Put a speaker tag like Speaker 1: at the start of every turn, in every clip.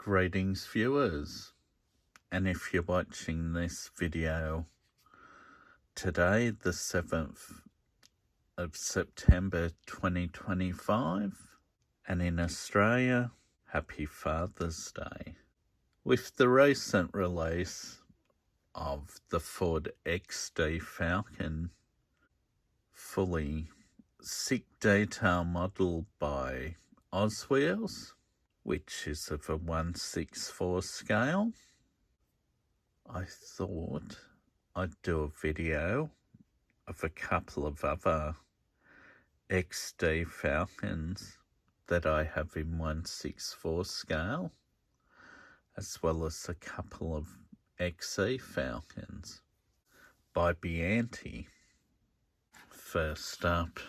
Speaker 1: Greetings viewers, and if you're watching this video today, the 7th of September 2025, and in Australia, happy Father's Day. With the recent release of the Ford XD Falcon, fully sick detail model by Oswheels, which is of a 1/64 scale, I thought I'd do a video of a couple of other XD Falcons that I have in 1/64 scale, as well as a couple of XE Falcons by Biante. First up,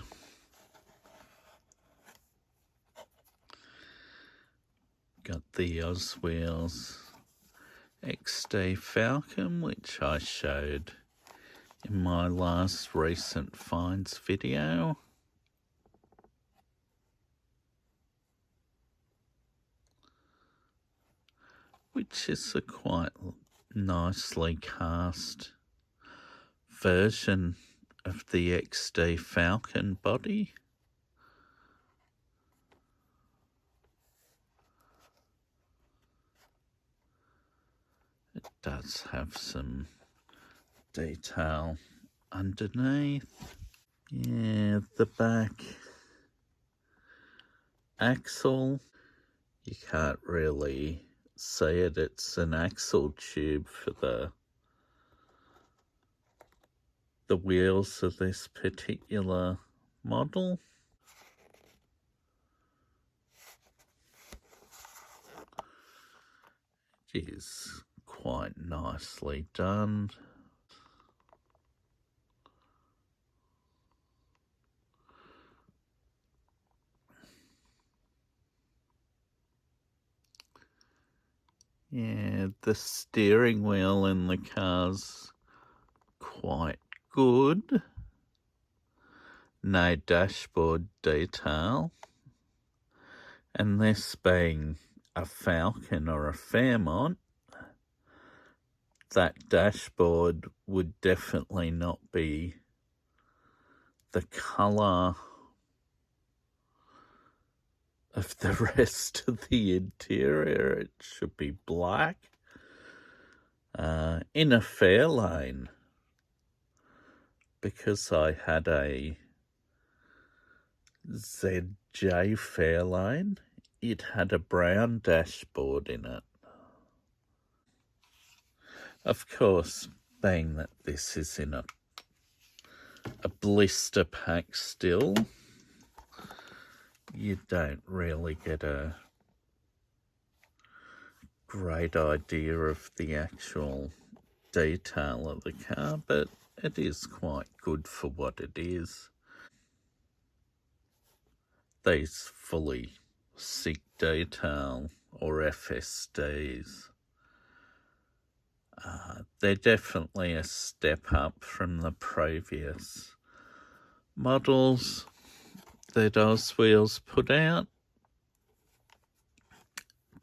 Speaker 1: got the Oswheels XD Falcon, which I showed in my last recent finds video. Which is a quite nicely cast version of the XD Falcon body. It does have some detail underneath. Yeah, the back axle, you can't really see it. It's an axle tube for the wheels of this particular model. It is quite nicely done. Yeah, the steering wheel in the car's quite good. No dashboard detail. And this being a Falcon or a Fairmont, that dashboard would definitely not be the colour of the rest of the interior. It should be black in a Fairlane, because I had a ZJ Fairlane. It had a brown dashboard in it. Of course, being that this is in a blister pack still, you don't really get a great idea of the actual detail of the car, but it is quite good for what it is. These fully sick detail or FSDs, they're definitely a step up from the previous models that Oswheels put out,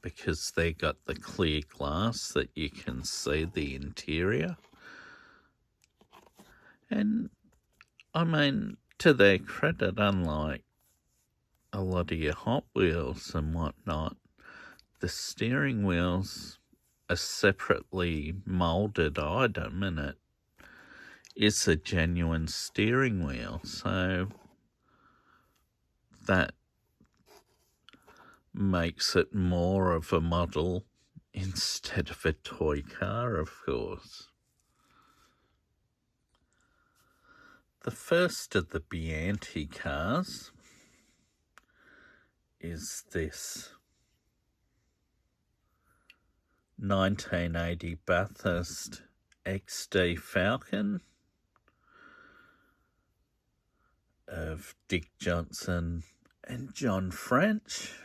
Speaker 1: because they got the clear glass that you can see the interior. And I mean, to their credit, unlike a lot of your Hot Wheels and whatnot, the steering wheel's a separately moulded item, and it is a genuine steering wheel, so that makes it more of a model instead of a toy car, of course. The first of the Biante cars is this 1980 Bathurst XD Falcon of Dick Johnson and John French.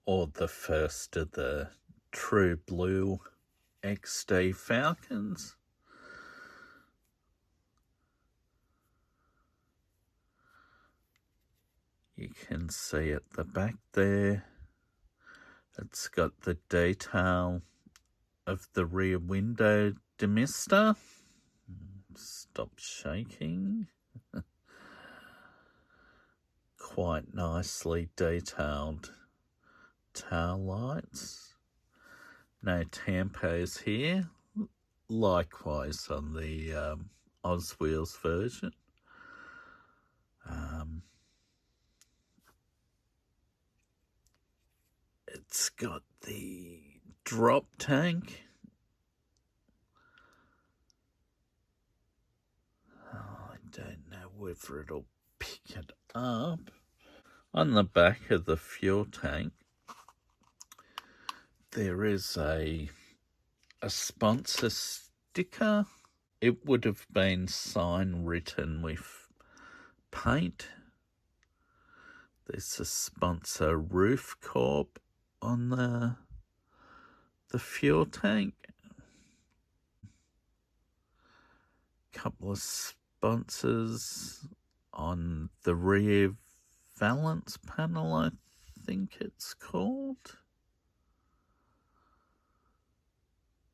Speaker 1: Or the first of the true blue XD Falcons. You can see at the back there, it's got the detail of the rear window demister. Stop shaking. Quite nicely detailed tail lights. No tampos here. Likewise on the Oswheels version. It's got the drop tank. I don't know whether it'll pick it up. On the back of the fuel tank, there is a sponsor sticker. It would have been sign written with paint. There's a sponsor roof corp on the fuel tank. Couple of sponsors on the rear valance panel, I think it's called.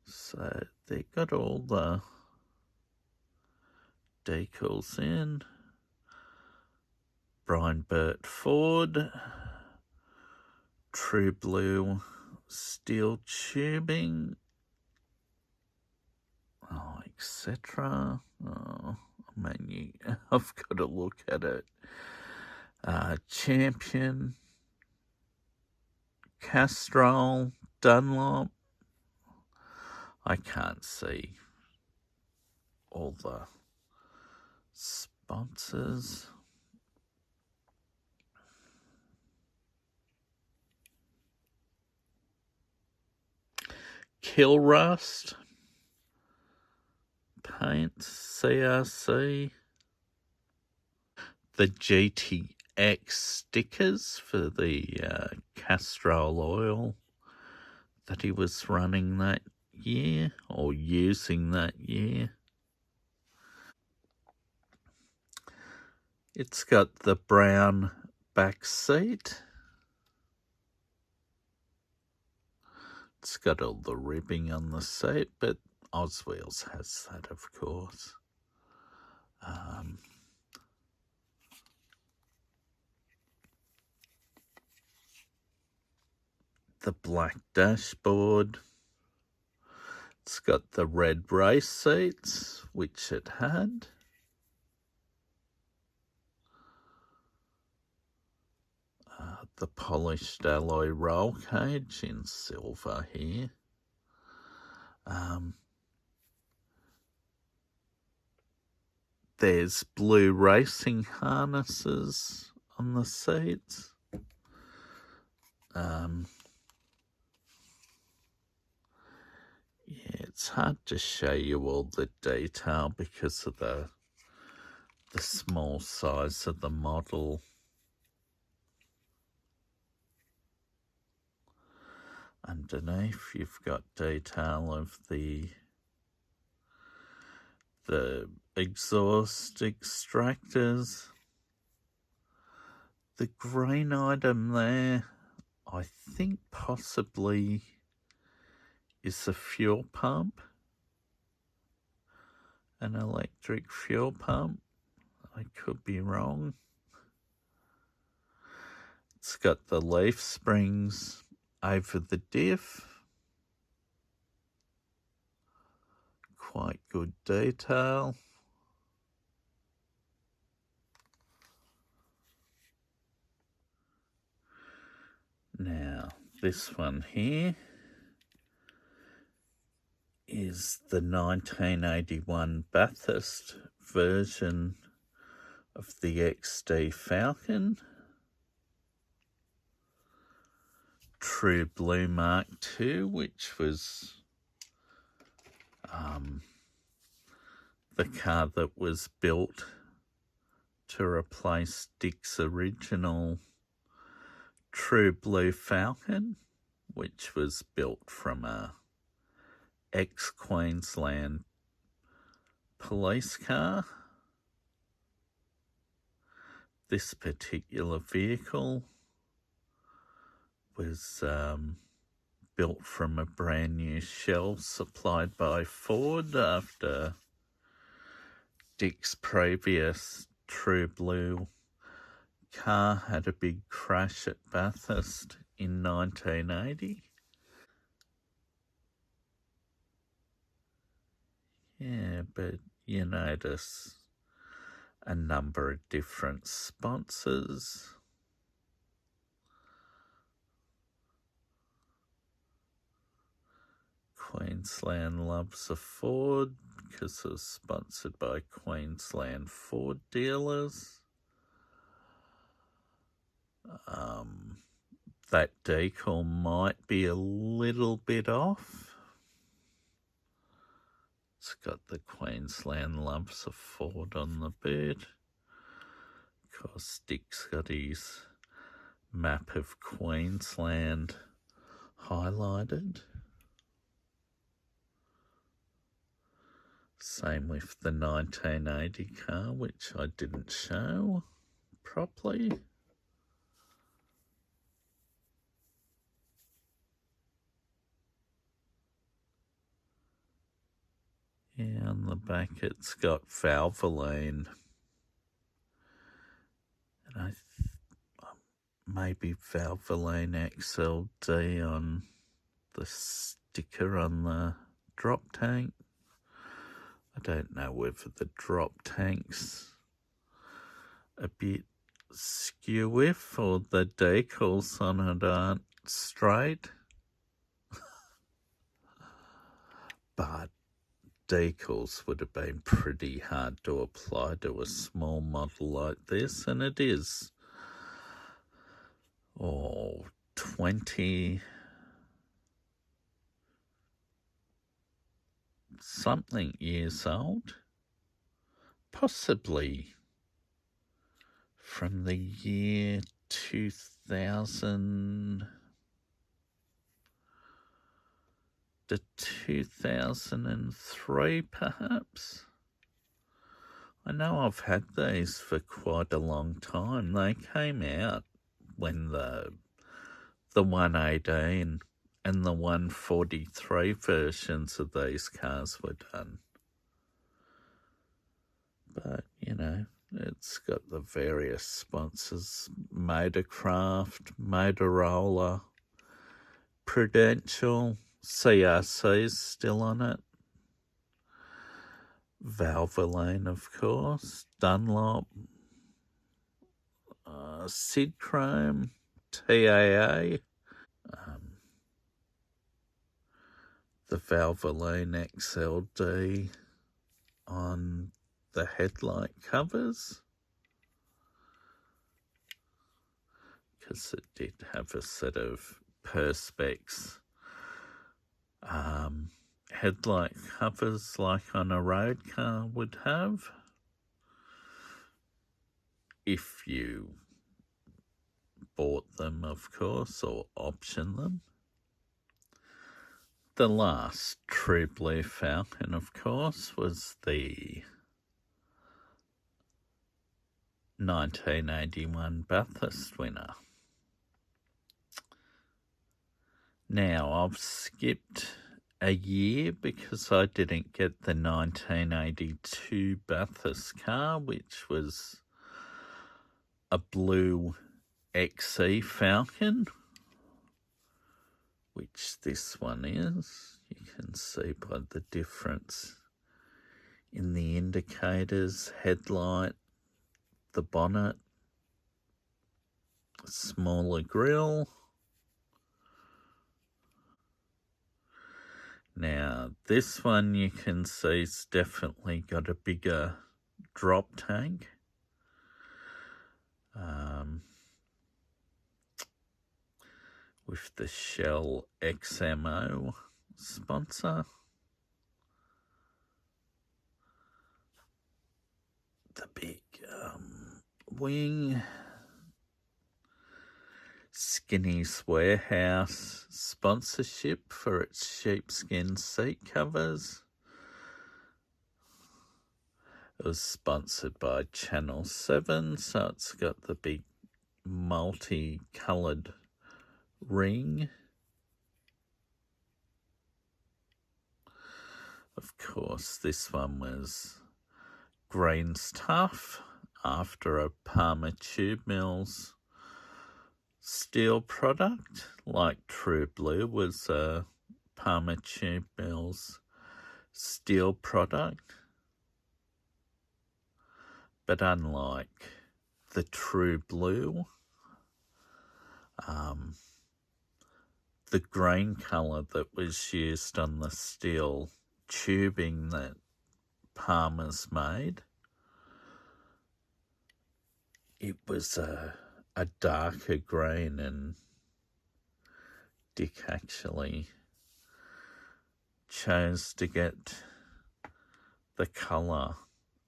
Speaker 1: So they got all the decals in. Brian Burt Ford, True Blue steel tubing, etc. I've got to look at it. Champion, Castrol, Dunlop. I can't see all the sponsors. Kill Rust, paint, CRC. The GTX stickers for the Castrol oil that he was running that year or using that year. It's got the brown back seat. It's got all the ribbing on the seat, but Oswheels has that, of course. The black dashboard. It's got the red race seats, which it had. The polished alloy roll cage in silver here. There's blue racing harnesses on the seats. Yeah, it's hard to show you all the detail because of the small size of the model. Underneath, you've got detail of the exhaust extractors. The green item there, I think possibly is a fuel pump, an electric fuel pump. I could be wrong. It's got the leaf springs over the diff. Quite good detail. Now, this one here is the 1981 Bathurst version of the XD Falcon. True Blue Mark II, which was the car that was built to replace Dick's original True Blue Falcon, which was built from a ex-Queensland police car. This particular vehicle was built from a brand new shell supplied by Ford after Dick's previous True Blue car had a big crash at Bathurst in 1980. Yeah, but you notice a number of different sponsors. Queensland loves a Ford because it was sponsored by Queensland Ford dealers. That decal might be a little bit off. It's got the Queensland loves a Ford on the boot. Of course, Dick's got his map of Queensland highlighted. Same with the 1980 car, which I didn't show properly. Yeah, on the back it's got Valvoline. And maybe Valvoline XLD on the sticker on the drop tank. I don't know whether the drop tank's a bit skew with or the decals on it aren't straight. But decals would have been pretty hard to apply to a small model like this, and it is 20 something years old, possibly from the year 2000 to 2003 perhaps. I know I've had these for quite a long time. They came out when the 118 and the 143 versions of these cars were done. But, you know, it's got the various sponsors: Motorcraft, Motorola, Prudential, CRC's still on it, Valvoline, of course, Dunlop, Sidchrome, TAA, the Valvoline XLD on the headlight covers, because it did have a set of Perspex headlight covers like on a road car would have, if you bought them, of course, or optioned them. The last True Blue Falcon, of course, was the 1981 Bathurst winner. Now, I've skipped a year because I didn't get the 1982 Bathurst car, which was a blue XE Falcon, which this one is. You can see by the difference in the indicators, headlight, the bonnet, smaller grille. Now, this one you can see's definitely got a bigger drop tank. With the Shell XMO sponsor. The big wing. Skinny's Warehouse sponsorship for its sheepskin seat covers. It was sponsored by Channel 7, so it's got the big multi-coloured ring. Of course, this one was green stuff after a Palmer Tube Mills steel product, like True Blue was a Palmer Tube Mills steel product. But unlike the True Blue, the green colour that was used on the steel tubing that Palmer's made, it was a darker green, and Dick actually chose to get the colour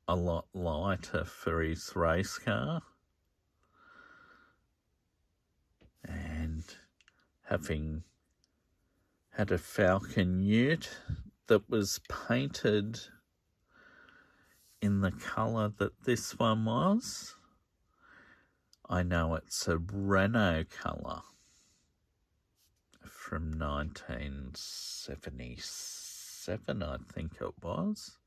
Speaker 1: a lot lighter for his race car. And having had a Falcon ute that was painted in the colour that this one was, I know it's a Renault colour from 1977, I think it was.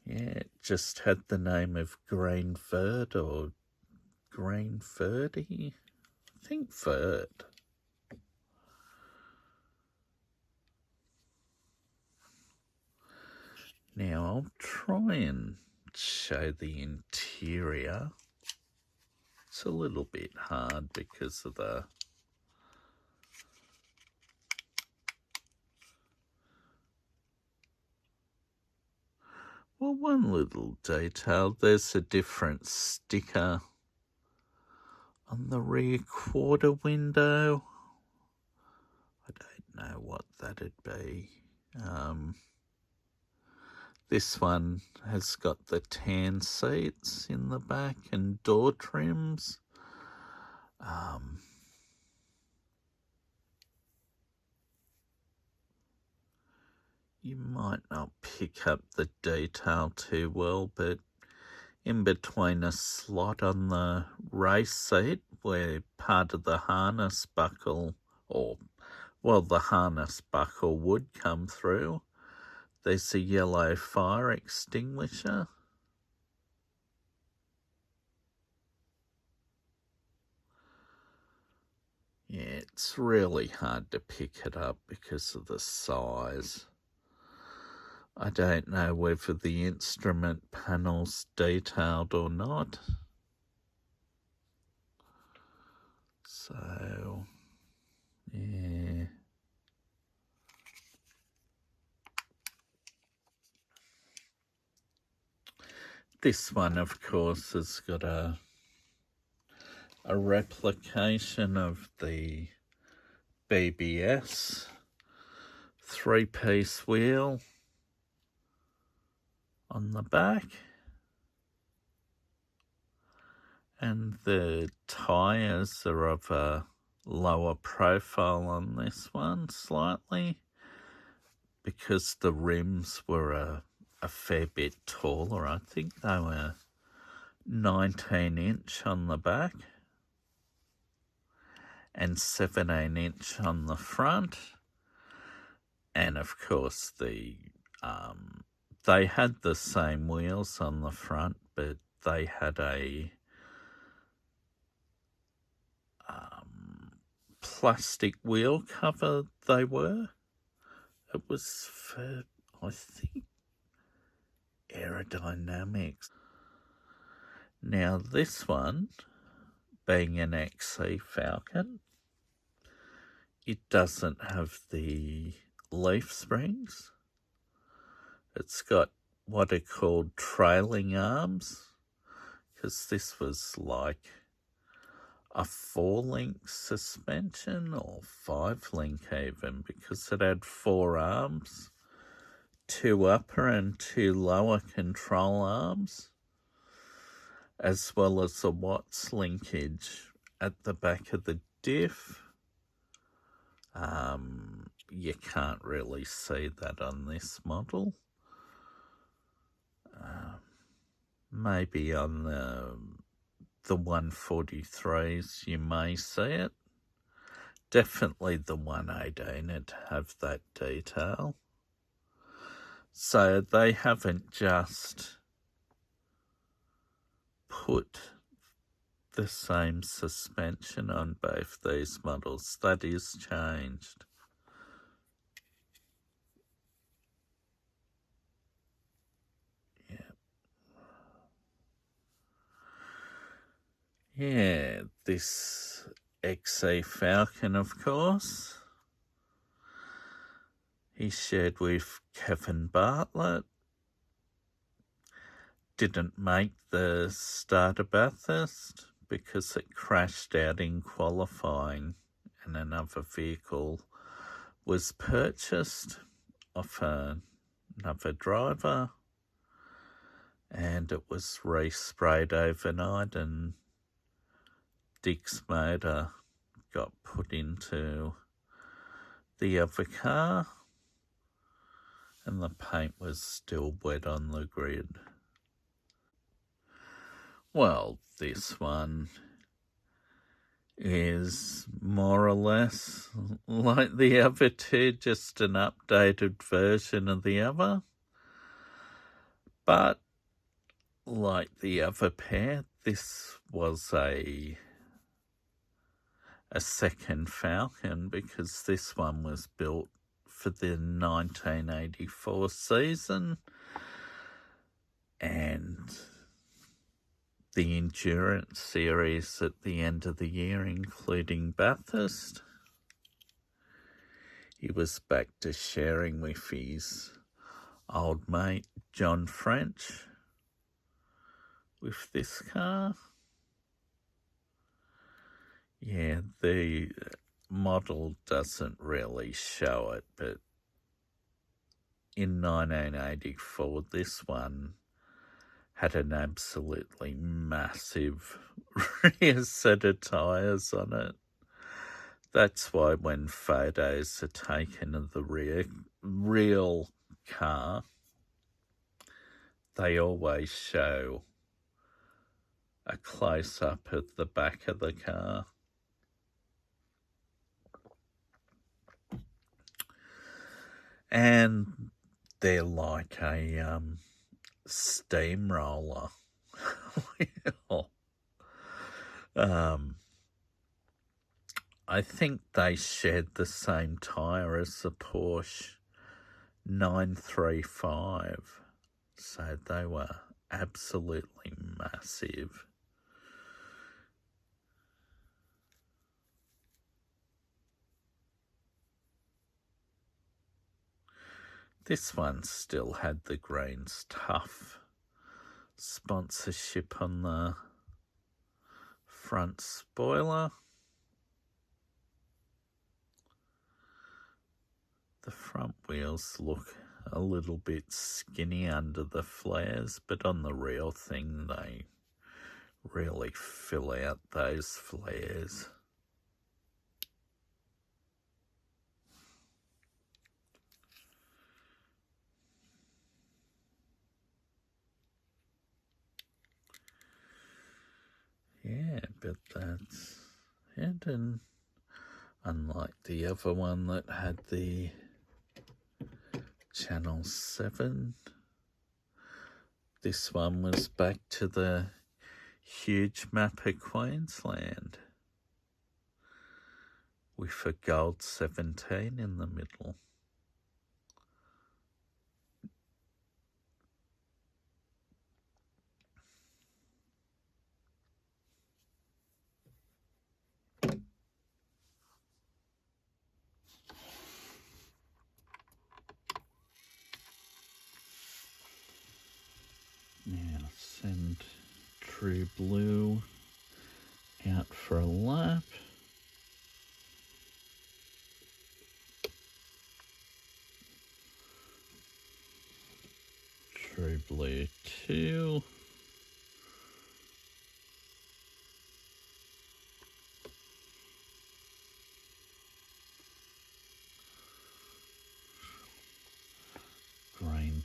Speaker 1: Yeah, it just had the name of Green Verd or Green Verdi. I think Verd. Now I'll try and show the interior. It's a little bit hard because of the well, one little detail, there's a different sticker on the rear quarter window. I don't know what that'd be. This one has got the tan seats in the back and door trims. You might not pick up the detail too well, but in between a slot on the race seat where part of the harness buckle, the harness buckle would come through, there's a yellow fire extinguisher. Yeah, it's really hard to pick it up because of the size. I don't know whether the instrument panel's detailed or not. So, yeah. This one, of course, has got a replication of the BBS three-piece wheel on the back, and the tyres are of a lower profile on this one slightly because the rims were a fair bit taller. I think they were 19-inch on the back and 17-inch on the front. And of course they had the same wheels on the front, but they had a plastic wheel cover. They were. It was for, I think, aerodynamics. Now this one, being an XC Falcon, it doesn't have the leaf springs. It's got what are called trailing arms, because this was like a 4-link suspension or 5-link even, because it had 4 arms, 2 upper and 2 lower control arms, as well as a Watts linkage at the back of the diff. you can't really see that on this model. Maybe on the 143s you may see it. Definitely the 118 would have that detail. So they haven't just put the same suspension on both these models. That is changed. Yeah, this XC Falcon, of course, he shared with Kevin Bartlett. Didn't make the starter Bathurst because it crashed out in qualifying and another vehicle was purchased off another driver, and it was resprayed overnight, and Dick's motor got put into the other car, and the paint was still wet on the grid. Well, this one is more or less like the other two, just an updated version of the other. But like the other pair, this was a second Falcon because this one was built for the 1984 season, and the endurance series at the end of the year, including Bathurst. He was back to sharing with his old mate John French with this car. Yeah, the model doesn't really show it, but in 1984, this one had an absolutely massive rear set of tyres on it. That's why when photos are taken of the real car, they always show a close-up of the back of the car. And they're like a steamroller. I think they shared the same tyre as the Porsche 935, so they were absolutely massive. This one still had the Greens Tough sponsorship on the front spoiler. The front wheels look a little bit skinny under the flares, but on the real thing they really fill out those flares. Yeah, but that's it, and unlike the other one that had the Channel 7, this one was back to the huge map of Queensland with a gold 17 in the middle. Now send True Blue out for a lap. True Blue 2.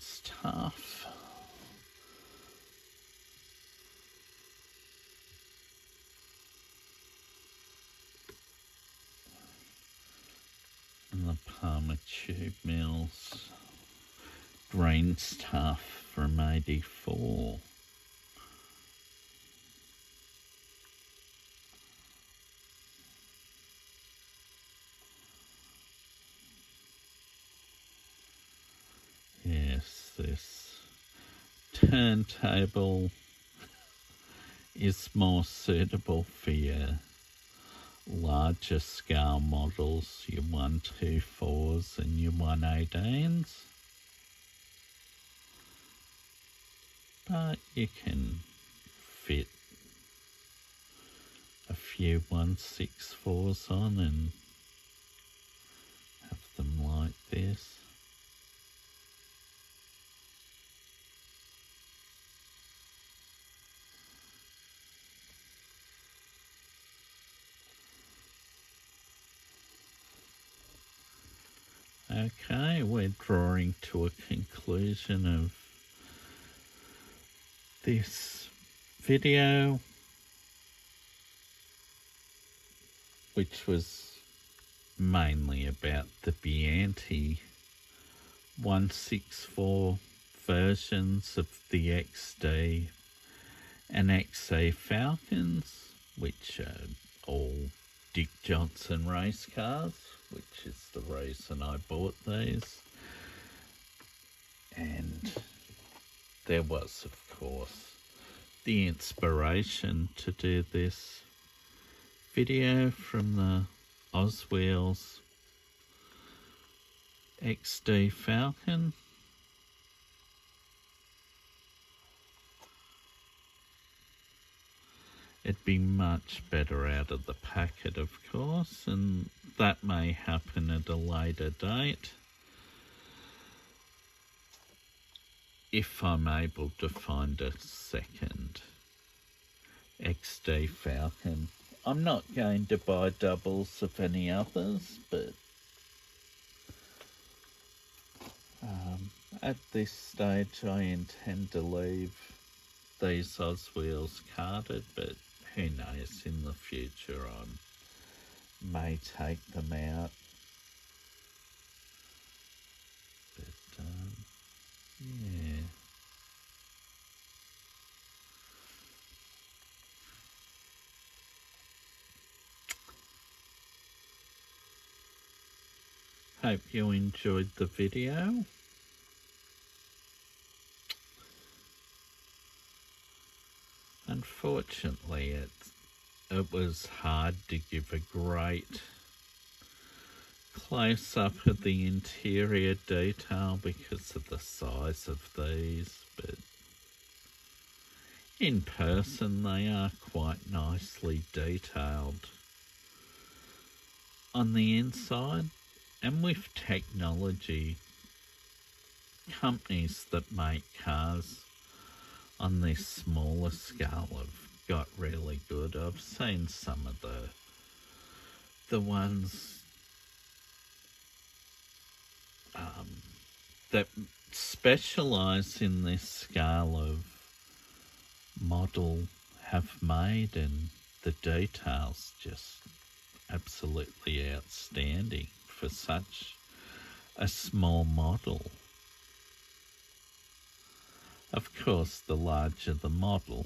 Speaker 1: stuff. And the Palmer tube mills. Green stuff from 84. Yes, this turntable is more suitable for your larger scale models, your 124s and your 118s. But you can fit a few 164s on and have them like this. Okay, we're drawing to a conclusion of this video, which was mainly about the Biante 164 versions of the XD and XA Falcons, which are all Dick Johnson race cars, which is the reason I bought these. And there was, of course, the inspiration to do this video from the Oswheels XD Falcon. It'd be much better out of the packet, of course, and that may happen at a later date if I'm able to find a second XD Falcon. I'm not going to buy doubles of any others, but at this stage I intend to leave these Oswheels carded, but who knows, in the future I may take them out. But yeah. Hope you enjoyed the video. Unfortunately, it was hard to give a great close-up of the interior detail because of the size of these, but in person they are quite nicely detailed on the inside. And with technology, companies that make cars on this smaller scale have got really good. I've seen some of the ones that specialise in this scale of model have made, and the details just absolutely outstanding for such a small model. Of course, the larger the model,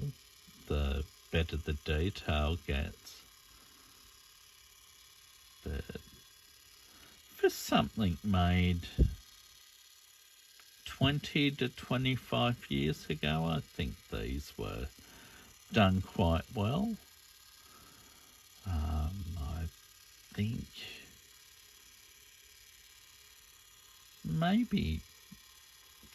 Speaker 1: the better the detail gets. But for something made 20 to 25 years ago, I think these were done quite well. I think maybe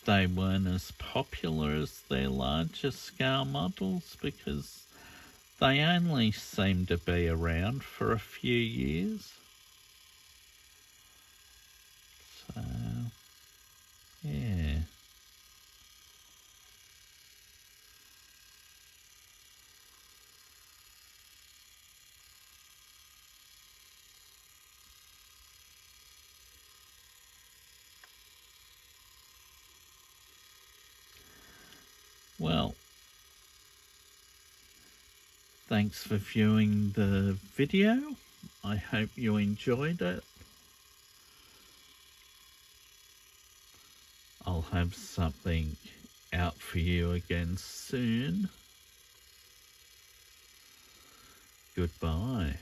Speaker 1: they weren't as popular as their larger scale models because they only seem to be around for a few years. So, yeah. Well, thanks for viewing the video. I hope you enjoyed it. I'll have something out for you again soon. Goodbye.